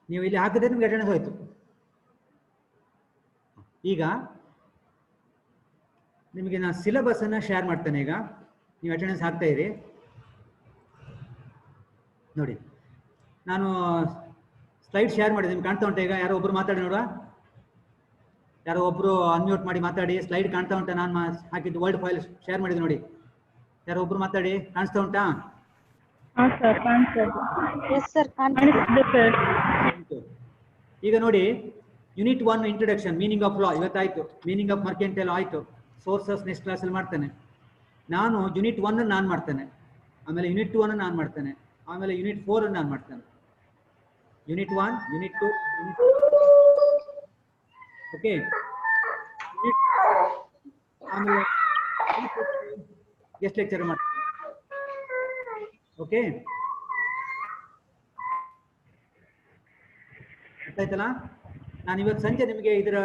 ನೀವು ಇಲ್ಲಿ ಹಾಕಿದ್ರೆ ನಿಮ್ಗೆ ಅಟೆಂಡೆನ್ಸ್ ಹೋಯ್ತು. ಈಗ ನಿಮಗೆ ನಾನು ಸಿಲೆಬಸ್ ಅನ್ನ ಶೇರ್ ಮಾಡ್ತೇನೆ. ಈಗ ನೀವು ಅಟೆಂಡೆನ್ಸ್ ಹಾಕ್ತಾ ಇರಿ ನೋಡಿ. ನಾನು ಸ್ಲೈಡ್ ಶೇರ್ ಮಾಡಿದೆ, ನಿಮ್ಗೆ ಕಾಣ್ತಾ ಉಂಟಾ? ಈಗ ಯಾರೋ ಒಬ್ರು ಮಾತಾಡಿ ನೋಡುವ, ಯಾರೋ ಒಬ್ರು ಅನ್ಮ್ಯೂಟ್ ಮಾಡಿ ಮಾತಾಡಿ. ಸ್ಲೈಡ್ ಕಾಣ್ತಾ ಉಂಟಾ? ನಾನು ಹಾಕಿದ್ದು ವರ್ಡ್ ಫೈಲ್ ಶೇರ್ ಮಾಡಿದೆ ನೋಡಿ. ಯಾರೋ ಒಬ್ರು ಮಾತಾಡಿ, ಕಾಣಿಸ್ತಾ ಉಂಟಾ? ಈಗ ನೋಡಿ, unit 1 introduction, meaning of law ಇವತ್ತಾಯ್ತು, ಮೀನಿಂಗ್ ಆಫ್ ಮರ್ಕೆಂಟೈಲ್ ಆಯ್ತು, ಸೋರ್ಸಸ್ ನೆಕ್ಸ್ಟ್ ಕ್ಲಾಸಲ್ಲಿ ಮಾಡ್ತೇನೆ ನಾನು. ಯೂನಿಟ್ 1 ನಾನು ಮಾಡ್ತೇನೆ, ಆಮೇಲೆ ಯೂನಿಟ್ 2 ಅನ್ನು ನಾನು ಮಾಡ್ತೇನೆ, ಆಮೇಲೆ ಯೂನಿಟ್ 4 ನಾನು ಮಾಡ್ತೇನೆ. Unit 1, unit 2, okay. ಆಮೇಲೆ ಗೆಸ್ಟ್ ಲೆಕ್ಚರ್ ಮಾಡ್ತೇನೆ. ಓಕೆ, ಆಯ್ತಲ್ಲ? ನಾನು ಇವತ್ತು ಸಂಜೆ ನಿಮಗೆ ಇದರ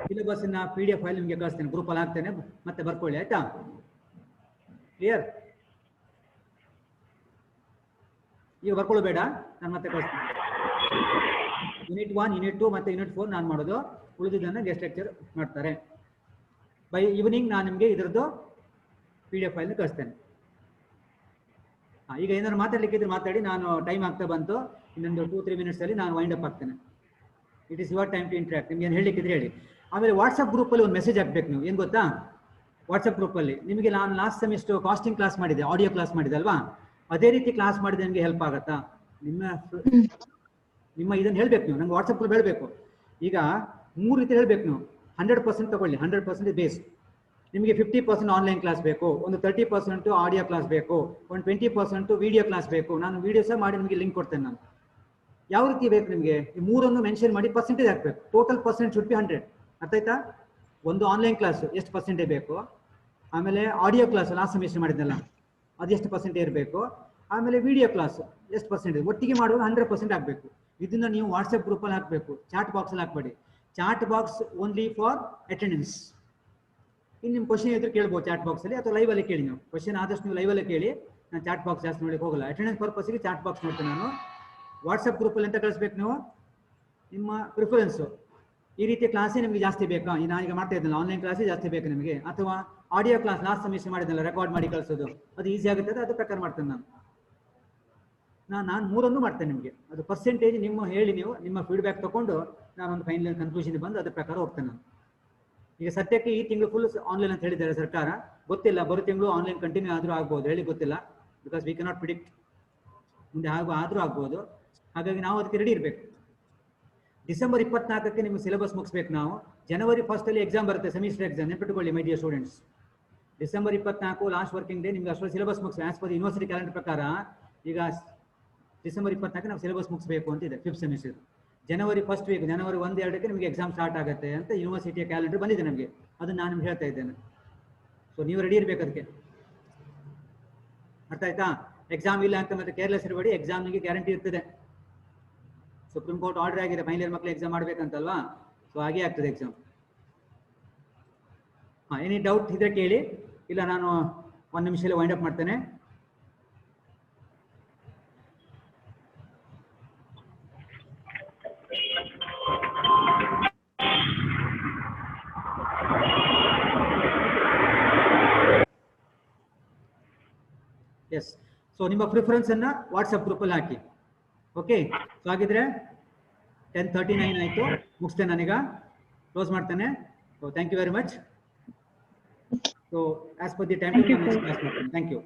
ಸಿಲೆಬಸ್ನ PDF ಫೈಲ್ ನಿಮಗೆ ಕಳಿಸ್ತೇನೆ, ಗ್ರೂಪಲ್ಲಿ ಹಾಕ್ತೇನೆ, ಮತ್ತೆ ಬರ್ಕೊಳ್ಳಿ, ಆಯ್ತಾ? ಕ್ಲಿಯರ್? ಈಗ ಬರ್ಕೊಳ್ಳಬೇಡ, ನಾನು ಮತ್ತೆ ಕಳಿಸ್ತೇನೆ. ಯೂನಿಟ್ 1, ಯೂನಿಟ್ 2 ಮತ್ತೆ ಯೂನಿಟ್ 4 ನಾನು ಮಾಡೋದು, ಉಳಿದಿದ್ದನ್ನು ಗೆಸ್ಟ್ ಲೆಕ್ಚರ್ ಮಾಡ್ತಾರೆ. ಬೈ ಈವ್ನಿಂಗ್ ನಾನು ನಿಮಗೆ ಇದರದ್ದು PDF ಫೈಲ್ನ ಕಳಿಸ್ತೇನೆ. ಈಗ ಏನಾದ್ರು ಮಾತಾಡ್ಲಿಕ್ಕೆ ಇದ್ರೆ ಮಾತಾಡಿ, ನಾನು ಟೈಮ್ ಆಗ್ತಾ ಬಂತು, ಇನ್ನೊಂದು 2-3 ಮಿನಿಟ್ಸಲ್ಲಿ ನಾನು ವೈಂಡ್ ಅಪ್ ಆಗ್ತೇನೆ. It is your time to interact. ನಿಮ್ಗೆ ಏನು ಹೇಳಲಿಕ್ಕಿದ್ರೆ ಹೇಳಿ. ಆಮೇಲೆ ವಾಟ್ಸಪ್ ಗ್ರೂಪಲ್ಲಿ ಒಂದು ಮೆಸೇಜ್ ಹಾಕ್ಬೇಕು ನೀವು. ಏನು ಗೊತ್ತಾ? ವಾಟ್ಸಪ್ ಗ್ರೂಪಲ್ಲಿ ನಿಮಗೆ ನಾನು ಲಾಸ್ಟ್ ಸೆಮಿಸ್ಟರ್ ಕಾಸ್ಟಿಂಗ್ ಕ್ಲಾಸ್ ಮಾಡಿದೆ, ಆಡಿಯೋ ಕ್ಲಾಸ್ ಮಾಡಿದೆ ಅಲ್ವಾ? ಅದೇ ರೀತಿ ಕ್ಲಾಸ್ ಮಾಡಿದ್ರೆ ನಿಮಗೆ ಹೆಲ್ಪ್ ಆಗುತ್ತಾ? ನಿಮ್ಮ ಇದನ್ನು ಹೇಳಬೇಕು ನೀವು, ನಂಗೆ ವಾಟ್ಸಪ್ ಗ್ರೂಪ್ ಹೇಳಬೇಕು. ಈಗ 3 ರೀತಿ ಹೇಳಬೇಕು ನೀವು. 100% ತಗೊಳ್ಳಿ, 100% ಬೇಸ್. ನಿಮಗೆ 50% ಆನ್ಲೈನ್ ಕ್ಲಾಸ್ ಬೇಕು, ಒಂದು 30% ಆಡಿಯೋ ಕ್ಲಾಸ್ ಬೇಕು, ಒಂದು 20% ವಿಡಿಯೋ ಕ್ಲಾಸ್ ಬೇಕು. ನಾನು ವಿಡಿಯೋ ಸಹ ಮಾಡಿ ನಿಮಗೆ ಲಿಂಕ್ ಕೊಡ್ತೇನೆ. ನಾನು ಯಾವ ರೀತಿ ಬೇಕು ನಿಮಗೆ, ಈ 3 ಮೆನ್ಷನ್ ಮಾಡಿ ಪರ್ಸೆಂಟೇಜ್ ಹಾಕಬೇಕು. Total percent should be 100. ಅರ್ಥ ಆಯ್ತಾ? ಒಂದು ಆನ್ಲೈನ್ ಕ್ಲಾಸ್ ಎಷ್ಟು ಪರ್ಸೆಂಟೇಜ್ ಬೇಕು, ಆಮೇಲೆ ಆಡಿಯೋ ಕ್ಲಾಸ್ ಲಾಸ್ಟ್ ಸೆಮಿಸ್ಟರ್ ಮಾಡಿದ್ನಲ್ಲ ಅದು ಎಷ್ಟು ಪರ್ಸೆಂಟೇಜ್ ಇರಬೇಕು, ಆಮೇಲೆ ವಿಡಿಯೋ ಕ್ಲಾಸ್ ಎಷ್ಟು ಪರ್ಸೆಂಟೇಜ್, ಒಟ್ಟಿಗೆ ಮಾಡುವಾಗ 100% ಆಗಬೇಕು. ಇದನ್ನ ನೀವು ವಾಟ್ಸಪ್ ಗ್ರೂಪಲ್ಲಿ ಹಾಕಬೇಕು, ಚಾಟ್ ಬಾಕ್ಸಲ್ಲಿ ಹಾಕಬೇಡಿ. Chat box only for attendance. ಇನ್ನು ನಿಮ್ಮ ಕ್ವಶನ್ ಇದ್ರೆ ಕೇಳ್ಬೋದು ಚಾಟ್ ಬಾಕ್ಸಲ್ಲಿ, ಅಥವಾ ಲೈವಲ್ಲಿ ಕೇಳಿ. ನೀವು ಕ್ವಶನ್ ಆದಷ್ಟು ನೀವು ಲೈವಲ್ಲಿ ಕೇಳಿ, ನಾನು ಚಾಟ್ ಬಾಕ್ಸ್ ಜಾಸ್ತಿ ನೋಡಲಿಕ್ಕೆ ಹೋಗಲ್ಲ. ಅಟೆಂಡೆನ್ಸ್ ಪರ್ಪಸ್ಗೆ ಚಾಟ್ ಬಾಕ್ಸ್ ನೋಡ್ತೇನೆ ನಾನು. ವಾಟ್ಸಪ್ ಗ್ರೂಪಲ್ಲಿ ಅಂತ ಕಳಿಸ್ಬೇಕು ನೀವು, ನಿಮ್ಮ ಪ್ರಿಫರೆನ್ಸು. ಈ ರೀತಿಯ ಕ್ಲಾಸೇ ನಿಮಗೆ ಜಾಸ್ತಿ ಬೇಕಾ, ನಾನೀಗ ಮಾಡ್ತಾ ಇದ್ದಲ್ಲ ಆನ್ಲೈನ್ ಕ್ಲಾಸೇ ಜಾಸ್ತಿ ಬೇಕು ನಿಮಗೆ, ಅಥವಾ ಆಡಿಯೋ ಕ್ಲಾಸ್ ಲಾಸ್ಟ್ ಸೆಮಿಸ್ಟರ್ ಮಾಡಿದ್ನಲ್ಲ ರೆಕಾರ್ಡ್ ಮಾಡಿ ಕಳಿಸೋದು, ಅದು ಈಸಿ ಆಗುತ್ತೆ, ಅದು ಪ್ರಕಾರ ಮಾಡ್ತೇನೆ ನಾನು 3 ಮಾಡ್ತೇನೆ ನಿಮಗೆ. ಅದು ಪರ್ಸೆಂಟೇಜ್ ನಿಮ್ಮ ಹೇಳಿ, ನೀವು ನಿಮ್ಮ ಫೀಡ್ಬ್ಯಾಕ್ ತಗೊಂಡು ನಾನೊಂದು ಫೈನಲ್ ಕನ್ಕ್ಲೂಷನ್ ಬಂದು ಅದ್ರ ಪ್ರಕಾರ ಹೋಗ್ತೇನೆ ನಾನು. ಈಗ ಸದ್ಯಕ್ಕೆ ಈ ತಿಂಗಳು ಫುಲ್ ಆನ್ಲೈನ್ ಅಂತ ಹೇಳಿದ್ದಾರೆ ಸರ್ಕಾರ, ಗೊತ್ತಿಲ್ಲ ಬರೋ ತಿಂಗಳು ಆನ್ಲೈನ್ ಕಂಟಿನ್ಯೂ ಆದರೂ ಆಗ್ಬೋದು, ಹೇಳಿ ಗೊತ್ತಿಲ್ಲ. ಬಿಕಾಸ್ ವಿ ಕೆನಾಟ್ ಪ್ರಿಡಿಕ್ಟ್, ಮುಂದೆ ಆದರೂ ಆಗ್ಬೋದು. ಹಾಗಾಗಿ ನಾವು ಅದಕ್ಕೆ ರೆಡಿ ಇರಬೇಕು. ಡಿಸೆಂಬರ್ 24ಕ್ಕೆ ನಿಮಗೆ ಸಿಲೆಬಸ್ ಮುಗಿಸ್ಬೇಕು ನಾವು. ಜನವರಿ 1 ಎಕ್ಸಾಮ್ ಬರುತ್ತೆ, ಸೆಮಿಸ್ಟರ್ ಎಕ್ಸಾಮ್, ನೆನಪಿಟ್ಕೊಳ್ಳಿ my dear students. December 24 last working day, ನಿಮ್ಗೆ ಅಷ್ಟೊಂದು ಸಿಲೆಬಸ್ ಮುಗಿಸ್ ಆಸ್ ಪರ್ ಯೂನಿವರ್ಸಿಟಿ ಕ್ಯಾಲೆಂಡರ್ ಪ್ರಕಾರ. ಈಗ ಡಿಸೆಂಬರ್ 24 ನಾವು ಸಿಲೆಬಸ್ ಮುಗಿಸ್ಬೇಕು ಅಂತಿದೆ 5th ಸೆಮಿಸ್ಟರ್. ಜನವರಿ 1st ವೀಕ್, ಜನವರಿ 1-2ಕ್ಕೆ ನಿಮಗೆ ಎಕ್ಸಾಮ್ ಸ್ಟಾರ್ಟ್ ಆಗುತ್ತೆ ಅಂತ ಯೂನಿವರ್ಸಿಟಿಯ ಕ್ಯಾಲೆಂಡರ್ ಬಂದಿದೆ ನಮಗೆ. ಅದನ್ನು ನಾನು ನಿಮ್ಗೆ ಹೇಳ್ತಾ ಇದ್ದೇನೆ. ಸೊ ನೀವು ರೆಡಿ ಇರಬೇಕು ಅದಕ್ಕೆ. ಅರ್ಥ ಆಯ್ತಾ? ಎಕ್ಸಾಮ್ ಇಲ್ಲ ಅಂತ ಮತ್ತೆ ಕೇರ್ಲೆಸ್ ಇರಬೇಡಿ, ಎಕ್ಸಾಮ್ನಿಗೆ ಗ್ಯಾರಂಟಿ ಇರ್ತದೆ. ಸುಪ್ರೀಂ ಕೋರ್ಟ್ ಆರ್ಡರ್ ಆಗಿದೆ ಫೈನಲ್ ಇಯರ್ ಮಕ್ಕಳು ಎಕ್ಸಾಮ್ ಮಾಡ್ಬೇಕಂತಲ್ವಾ, ಸೊ ಹಾಗೆ ಆಗ್ತದೆ ಎಕ್ಸಾಮ್. ಎನಿ ಡೌಟ್ ಇದ್ರೆ ಕೇಳಿ, ಇಲ್ಲ ನಾನು 1 ನಿಮಿಷದಲ್ಲಿ ವೈಂಡ್ ಅಪ್ ಮಾಡ್ತೇನೆ. ಎಸ್, ಸೊ ನಿಮ್ಮ ಪ್ರಿಫರೆನ್ಸ್ ಅನ್ನ ವಾಟ್ಸಪ್ ಗ್ರೂಪಲ್ಲಿ ಹಾಕಿ. ಓಕೆ, ಸೊ ಹಾಗಿದ್ರೆ 10:39 ಆಯಿತು, ಮುಗಿಸ್ತೇನೆ ನಾನೀಗ, ಕ್ಲೋಸ್ ಮಾಡ್ತೇನೆ. So thank you very much. So as per the Thank timetable, you, the next sir. class will come. Thank you.